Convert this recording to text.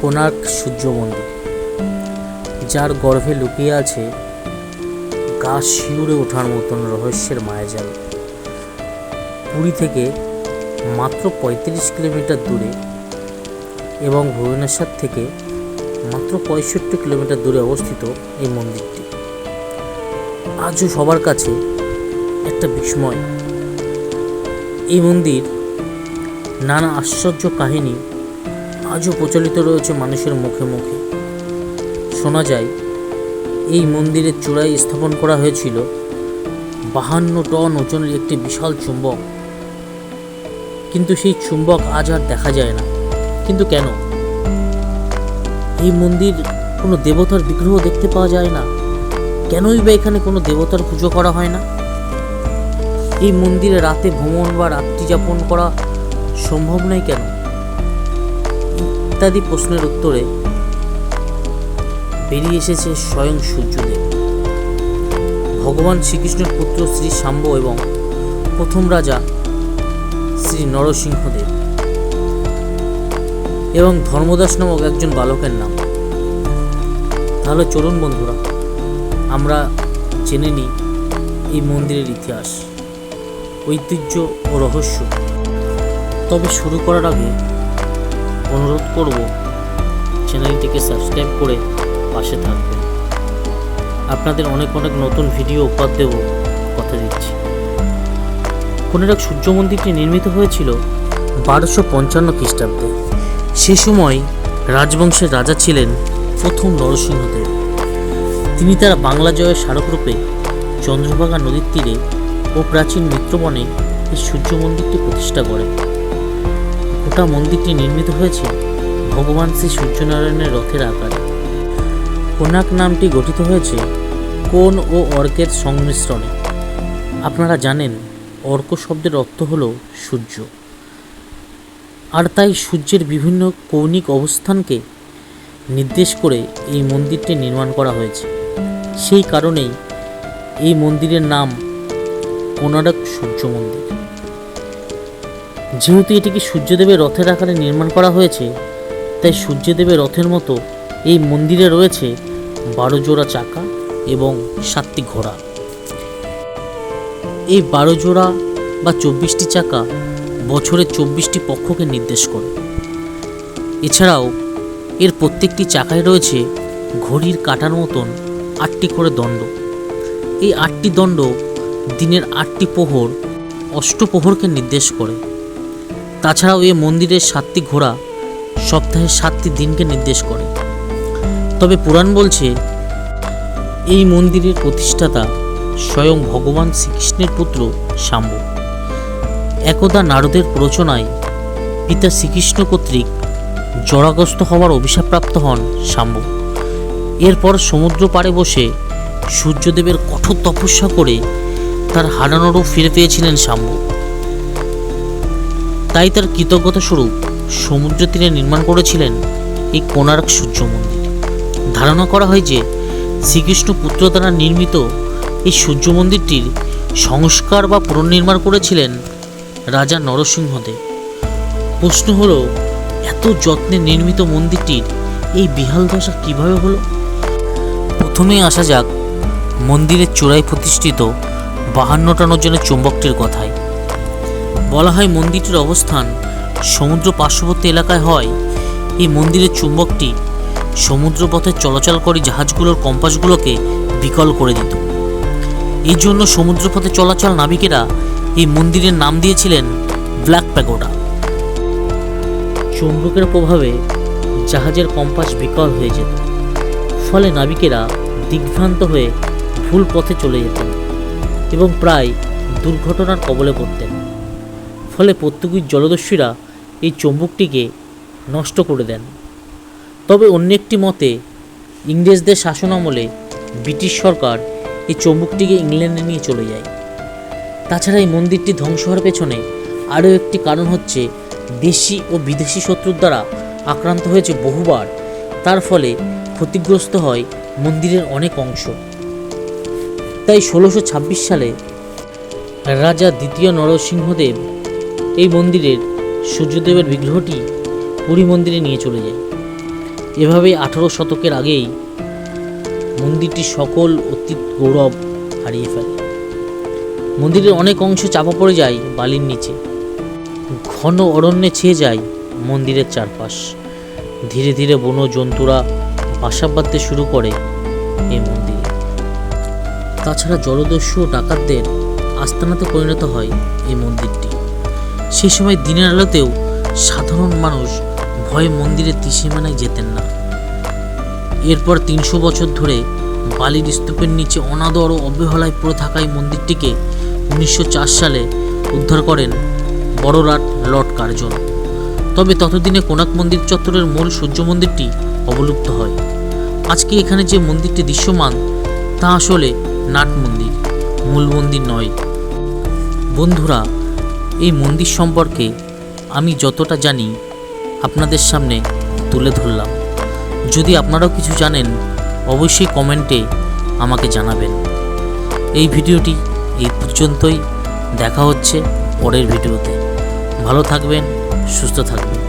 কোণার্ক সূর্য মন্দির, যার গর্ভে লুকিয়ে আছে গা শিউরে ওঠার মতন রহস্যের মায়াজাল। পুরী থেকে মাত্র ৩৫ কিলোমিটার দূরে এবং ভুবনেশ্বর থেকে মাত্র ৬৫ কিলোমিটার দূরে অবস্থিত এই মন্দিরটি আজও সবার কাছে একটা বিস্ময়। এই মন্দির নানা আশ্চর্য কাহিনী আজও প্রচলিত রয়েছে মানুষের মুখে মুখে। শোনা যায় এই মন্দিরের চূড়ায় স্থাপন করা হয়েছিল ৫২ টন ওজনের একটি বিশাল চুম্বক, কিন্তু সেই চুম্বক আজ আর দেখা যায় না। কিন্তু কেন? এই মন্দির কোনো দেবতার বিগ্রহ দেখতে পাওয়া যায় না, কেনই বা এখানে কোনো দেবতার পুজো করা হয় না? এই মন্দিরে রাতে ভ্রমণ বা রাত্রি যাপন করা সম্ভব নয় কেন? ইত্যাদি প্রশ্নের উত্তরে বেরিয়ে এসেছে স্বয়ং সূর্যদেব, ভগবান শ্রীকৃষ্ণের পুত্র শ্রী শাম্ব এবং প্রথম রাজা শ্রী নরসিংহদেব এবং ধর্মদাস নামক একজন বালকের নাম। তাহলে চলুন বন্ধুরা, আমরা জেনে নিই এই মন্দিরের ইতিহাস, ঐতিহ্য ও রহস্য। তবে শুরু করার আগে অনুরোধ করব, চ্যানেলটিকে সাবস্ক্রাইব করে পাশে থাকবেন। আপনাদের অনেক অনেক নতুন ভিডিও উপহার দেব, কথা দিচ্ছি। কোণার্ক সূর্য মন্দিরটি নির্মিত হয়েছিল ১২৫৫ খ্রিস্টাব্দে। সে সময় রাজবংশের রাজা ছিলেন প্রথম নরসিংহদেব। তিনি তার বাংলা জয়ের স্মারকরূপে চন্দ্রভাগা নদীর তীরে ও প্রাচীন মিত্রবনে এই সূর্য মন্দিরটি প্রতিষ্ঠা করেন। গোটা মন্দিরটি নির্মিত হয়েছে ভগবান শ্রী সূর্যনারায়ণের রথের আকারে। কোণার্ক নামটি গঠিত হয়েছে কোণ ও অর্কের সংমিশ্রণে। আপনারা জানেন অর্ক শব্দের অর্থ হল সূর্য, আর তাই সূর্যের বিভিন্ন কৌণিক অবস্থানকে নির্দেশ করে এই মন্দিরটি নির্মাণ করা হয়েছে। সেই কারণেই এই মন্দিরের নাম কোণার্ক সূর্য মন্দির। যেহেতু এটিকে সূর্যদেবের রথের আকারে নির্মাণ করা হয়েছে, তাই সূর্যদেবের রথের মতো এই মন্দিরে রয়েছে ১২ জোড়া চাকা এবং ৭টি ঘোড়া। এই ১২ জোড়া বা ২৪টি চাকা বছরের ২৪টি পক্ষকে নির্দেশ করে। এছাড়াও এর প্রত্যেকটি চাকায় রয়েছে ঘড়ির কাঁটার মতন ৮টি করে দণ্ড। এই ৮টি দণ্ড দিনের ৮টি প্রহর, অষ্টপ্রহরকে নির্দেশ করে। তাছাড়াও এই মন্দিরের ৭টি ঘোড়া সপ্তাহে ৭টি দিনকে নির্দেশ করে। তবে পুরাণ বলছে এই মন্দিরের প্রতিষ্ঠাতা স্বয়ং ভগবান শ্রীকৃষ্ণের পুত্র শাম্ব। একদা নারদের প্ররোচনায় পিতা শ্রীকৃষ্ণ কর্তৃক জরাগ্রস্ত হওয়ার অভিশাপপ্রাপ্ত হন শাম্ব। এরপর সমুদ্র পাড়ে বসে সূর্যদেবের কঠোর তপস্যা করে তার হারানো রূপ ফিরে পেয়েছিলেন শাম্ব। তাই তার কৃতজ্ঞতা স্বরূপ সমুদ্র তীরে নির্মাণ করেছিলেন এই কোণার্ক সূর্য মন্দির। ধারণা করা হয় যে শ্রীকৃষ্ণ পুত্র দ্বারা নির্মিত এই সূর্য মন্দিরটির সংস্কার বা পুনর্নির্মাণ করেছিলেন রাজা নরসিংহদেব। প্রশ্ন হলো, এত যত্নে নির্মিত মন্দিরটির এই বিহাল দশা কীভাবে হলো? প্রথমেই আসা যাক মন্দিরের চূড়ায় প্রতিষ্ঠিত ৫২ টন ওজনের চুম্বকটির কথায়। বলা হয় মন্দিরটির অবস্থান সমুদ্র পার্শ্ববর্তী এলাকায় হয় এই মন্দিরের চুম্বকটি সমুদ্রপথে চলাচলকারী জাহাজগুলোর কম্পাসগুলোকে বিকল করে দিত। এই জন্য সমুদ্রপথে চলাচল নাবিকেরা এই মন্দিরের নাম দিয়েছিলেন ব্ল্যাক প্যাগোডা। চুম্বকের প্রভাবে জাহাজের কম্পাস বিকল হয়ে যেত, ফলে নাবিকেরা দিগ্ভ্রান্ত হয়ে ভুল পথে চলে যেতেন এবং প্রায় দুর্ঘটনার কবলে পড়তেন। ফলে পর্তুগিজ জলদস্যুরা এই চুম্বকটিকে নষ্ট করে দেন। তবে অন্য একটি মতে ইংরেজদের শাসনামলে ব্রিটিশ সরকার এই চুম্বকটিকে ইংল্যান্ডে নিয়ে চলে যায়। তাছাড়া এই মন্দিরটি ধ্বংস হওয়ার পেছনে আরও একটি কারণ হচ্ছে দেশি ও বিদেশি শত্রুর দ্বারা আক্রান্ত হয়েছে বহুবার, তার ফলে ক্ষতিগ্রস্ত হয় মন্দিরের অনেক অংশ। তাই ১৬২৬ সালে রাজা দ্বিতীয় নরসিংহদেব এই মন্দিরের সূর্যদেবের বিগ্রহটি পুরী মন্দিরে নিয়ে চলে যায়। এভাবেই 18 শতকের আগেই মন্দিরটি সকল অতীত গৌরব হারিয়ে ফেলে। মন্দিরের অনেক অংশ চাপা পড়ে যায় বালির নিচে। ঘন অরণ্যে ছেয়ে যায় মন্দিরের চারপাশ। ধীরে ধীরে বন্য জন্তুরা বাসা বাঁধতে শুরু করে এই মন্দিরে। তাছাড়া জলদস্যু ও ডাকাতদের আস্তানাতে পরিণত হয় এই মন্দিরটি। সেই সময় দিনের আলোতেও সাধারণ মানুষ ভয়ে মন্দিরের ত্রিসীমানায় যেতেন না। এরপর 300 বছর ধরে বালির স্তূপের নিচে অনাদর ও অবহেলায় পড়ে থাকা এই মন্দিরটিকে 1904 সালে উদ্ধার করেন বড়রাট লর্ড কার্জন। তবে ততদিনে কোণার্ক মন্দির চত্বরের মূল সূর্য মন্দিরটি অবলুপ্ত হয়। আজকে এখানে যে মন্দিরটি দৃশ্যমান তা আসলে নাট মন্দির, মূল মন্দির নয়। বন্ধুরা, এই মন্দির সম্পর্কে আমি যতটা জানি আপনাদের সামনে তুলে ধরলাম। যদি আপনারাও কিছু জানেন অবশ্যই কমেন্টে আমাকে জানাবেন। এই ভিডিওটি এই পর্যন্তই। দেখা হচ্ছে পরের ভিডিওতে। ভালো থাকবেন, সুস্থ থাকবেন।